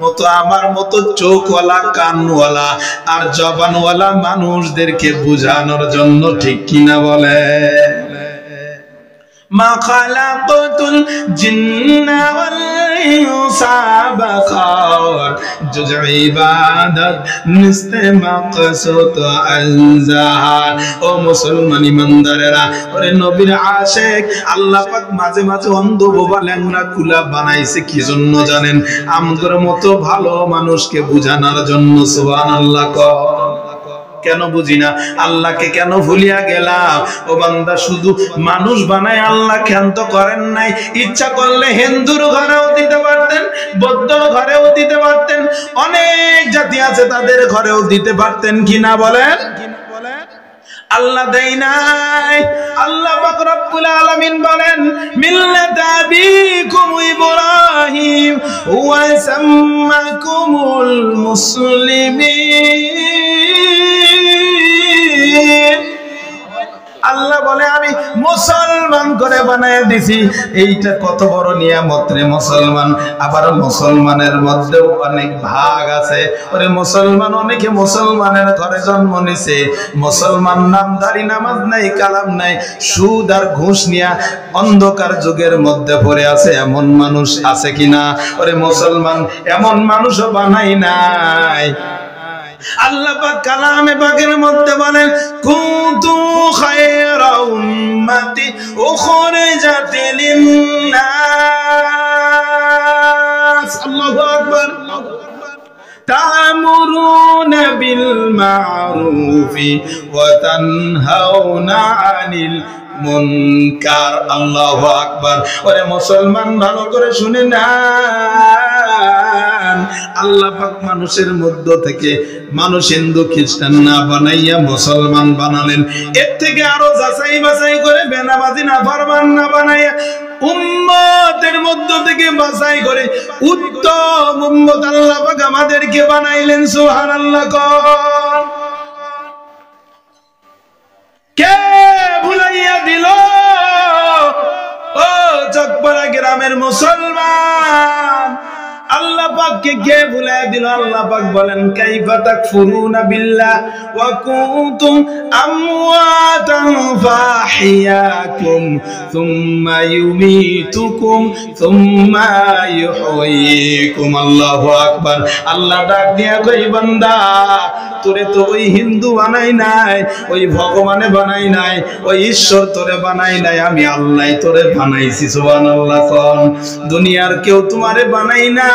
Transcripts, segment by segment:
মতো আমার মতো চোখওয়ালা কানওয়ালা আর জবানওয়ালা মানুষদেরকে বুঝানোর জন্য, ঠিক কিনা বলে? মা খালাকাতুল জিন্না ওয়াল ইনসা বাখার জুজ ইবাদত নিস্তে মাকসুদ আনজাহার। ও মুসলমান ইমানদারেরা, ওরে নবীর আশিক, আল্লাহ পাক মাঝে মাঝে অন্ধ বোবা ল্যাংড়া কুলা বানাইছে কি জন্য জানেন? আমগর মতো ভালো মানুষকে বুঝানোর জন্য। সুবহানাল্লাহ। কেন বুঝি না? আল্লাহকে কেন ভুলিয়া গেলাম? ও বান্দা, শুধু মানুষ বানায় আল্লাহ ক্ষান্ত করেন নাই। ইচ্ছা করলে হিন্দুর ঘরেও দিতে পারতেন, বৌদ্ধর ঘরেও দিতে পারতেন, অনেক জাতি আছে তাদের ঘরেও দিতে পারতেন, কিনা বলেন? আল্লাহ দেই নাই। আল্লাহ পাক রব্বুল আলামিন বলেন, মিল্লাত আবিকুম ইব্রাহিম ওয়া সাম্মাকুমুল মুসলিমিন। আল্লাহ বলে আমি মুসলমান করে বানায় দিছি। এইটা কত বড় নিয়ামত রে মুসলমান। আবার মুসলমানের মধ্যেও অনেক ভাগ আছে। ওরে মুসলমান, অনেকে মুসলমানের ঘরে জন্ম নিছে, মুসলমান নামদারি, নামাজ নাই, কালাম নাই, সুদ আর ঘুষ নিয়া অন্ধকার যুগের মধ্যে পড়ে আছে। এমন মানুষ আছে কিনা? ওরে মুসলমান এমন মানুষও বানাই নাই। আল্লাহ পাক কালামে পাকের মধ্যে বলেন, কুনতু খায়রা উম্মাতি উখরিজাত লিন-নাস। আল্লাহু আকবার। তা'মুরুনা বিল মা'রুফি ওয়া তানহাউনা আনিল মুনকার। আল্লাহু আকবার। ওরে মুসলমান, ভালো করে শুনে না, আল্লাহ পাক মানুষের মধ্য থেকে মানুষ হিন্দু খ্রিস্টান না বানাইয়া মুসলমান বানালেন। এর থেকে আরো যাচাই বাছাই করে বেনামাজি নাফরমান না বানাইয়া উম্মতের মধ্য থেকে বাছাই করে উত্তম উম্মত আল্লাহ পাক আমাদেরকে বানাইলেন। সুবহানাল্লাহ। কে ভুলাইয়া দিল? ও চকপাড়া গ্রামের মুসলমান, আল্লাহ পাককে কে ভুলাইয়া দিল? আল্লাহ পাক বলেন, কাইফা তাকফুরুনা বিল্লাহ ওয়া কুনতুম আমওয়াতান ফাহিয়াকুম সুম্মা ইউমিতুকুম সুম্মা ইউহয়িকুম। আল্লাহু আকবার। আল্লাহ ডাক দিয়া কই, বান্দা, তোরে তো ওই হিন্দু বানাই নাই, ওই ভগবানে বানাই নাই, ওই ঈশ্বর তোরে বানাই নাই, আমি আল্লাহ তোরে বানাইছি। সুবহানাল্লাহ। কোন দুনিয়ার কেউ তোমারে বানাই না।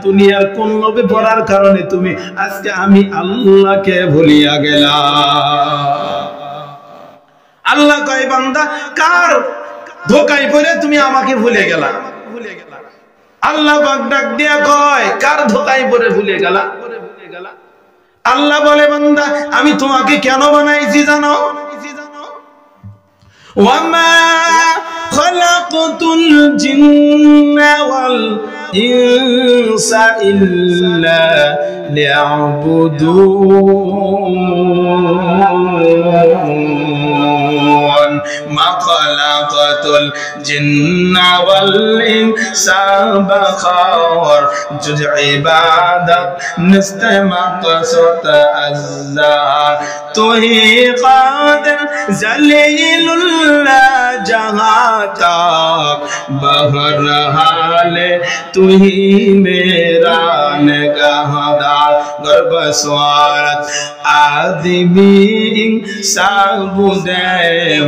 দুনিয়ার কোন লোভে পড়ার কারণে তুমি আজকে আমি আল্লাহকে ভুলিয়া গেলাম। আল্লাহ কয়, বান্দা, কার ধোকায় পড়ে তুমি আমাকে ভুলে গেলা? আল্লাহ পাক ডাক দিয়া কয়, কার ধোকায় পড়ে ভুলে গেলা? আল্লাহ বলে, বান্দা, আমি তোমাকে কেন বানাইছি জানো? ওয়ামা খালাকতুল জিন্না ওয়াল ইনসা ইল্লা লিয়াবুদুন। মা খালাকাতুল জিন্না ওয়াল ইনসা বাখার জুজ ইবাদত নিস্তে মাকসুদ আযজার। তুহি কাদির জলিলুল্লাহ जहाँ तक बहरहाल तू ही मेरा निगाहदार। गर्भ स्वारत आदमी साबुदेम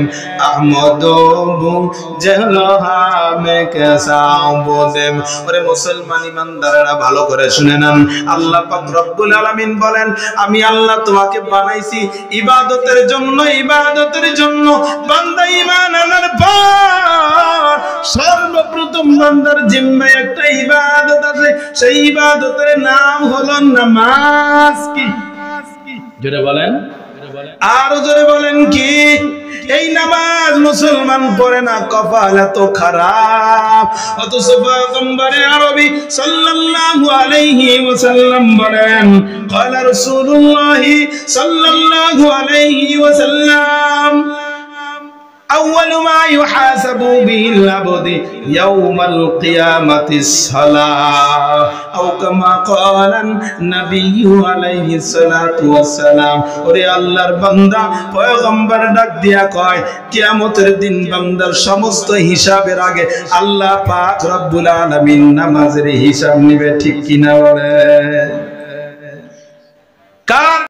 अहमदोबु जलहा में कैसा बोदेम। ওরে মুসলমান ইমানদাররা, ভালো করে শুনে নেন। আল্লাহ পাক রব্বুল আলামিন বলেন, আমি আল্লাহ তোমাকে বানাইছি ইবাদতের জন্য। ইবাদতের জন্য বান্দা ঈমান আনার পর সর্বপ্রথম বান্দার জিম্মায় একটা ইবাদত আছে। সেই ইবাদতের নাম হলো নামাজ। কি জোরে বলেন, আরো জোরে বলেন। কি? এই নামাজ মুসলমান পড়ে না, কপাল এত খারাপ। অথচ পয়গম্বরে আরবি সাল্লাল্লাহু আলাইহি ওয়াসাল্লাম বলেন, ক্বালা রাসূলুল্লাহ সাল্লাল্লাহু আলাইহি ওয়াসাল্লাম, أول ما يحاسب به العبد يوم القيامة الصلاة أو كما قال النبي عليه الصلاة والسلام ওরে আল্লাহর বান্দা পয়গম্বর ডাক দিয়া কয় কিয়ামতের দিন বান্দার সমস্ত হিসাবের আগে আল্লাহ পাক রব্বুল আলামিন নামাজের হিসাব নিবে ঠিক কিনা বলে কার